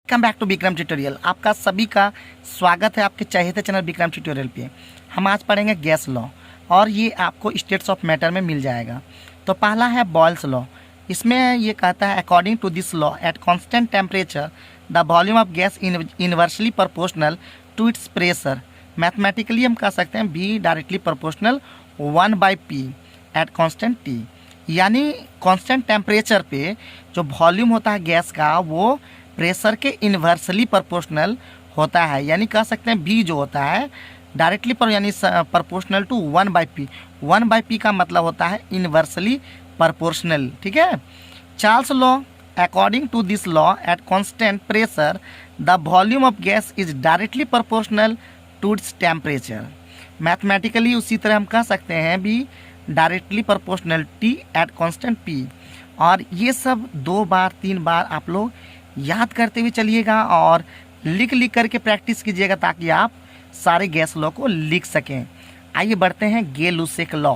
Welcome back to Vikram tutorial. आपका सभी का स्वागत है आपके चहेते चैनल विक्रम ट्यूटोरियल पे। हम आज पढ़ेंगे गैस लॉ और ये आपको स्टेट्स ऑफ मैटर में मिल जाएगा। तो पहला है बॉयल्स लॉ। इसमें ये कहता है according to this law at constant temperature the volume of gas inversely proportional to its pressure. Mathematically हम कह सकते हैं V directly proportional 1/p at constant T. यानी कांस्टेंट टेम्परेचर पे जो वॉल्यूम होता है गैस का वो प्रेशर के इन्वर्सली प्रोपोर्शनल होता है। यानी कह सकते हैं बी जो होता है डायरेक्टली पर यानी प्रोपोर्शनल टू 1/p। 1/p का मतलब होता है इन्वर्सली प्रोपोर्शनल। ठीक है। Charles law according to this law at constant pressure the volume of gas is directly proportional to its temperature. Mathematically उसी तरह हम कह सकते हैं भी directly proportional T at constant P. और ये सब 2 बार 3 बार आप लोग याद करते हुए चलिएगा और लिख करके प्रैक्टिस कीजिएगा ताकि आप सारे गैस लॉ को लिख सकें। आइए बढ़ते हैं Gay Lussac law.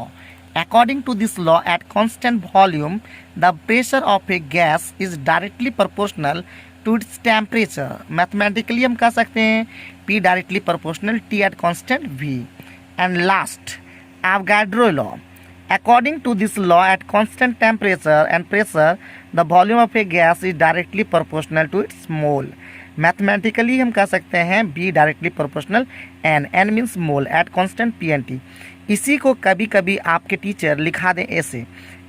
According to this law at constant volume the pressure of a gas is directly proportional to its temperature. Mathematically हम कह सकते हैं P directly proportional T at constant V. And last Avagadro law. According to this law, at constant temperature and pressure, the volume of a gas is directly proportional to its mole. Mathematically हम कह सकते हैं B directly proportional n means mole at constant P and T। इसी को कभी कभी आपके teacher लिखा दें ऐसे: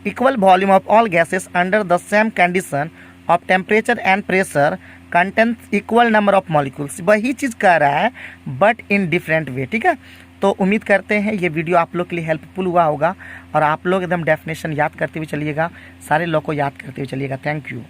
equal volume of all gases under the same condition of temperature and pressure contains equal number of molecules। वही चीज़ कह रहा है बट इन डिफरेंट वे। ठीक है। तो उम्मीद करते हैं ये वीडियो आप लोग के लिए हेल्पफुल हुआ होगा और आप लोग एकदम डेफिनेशन याद करते हुए चलिएगा, सारे लॉ को याद करते हुए चलिएगा। Thank you.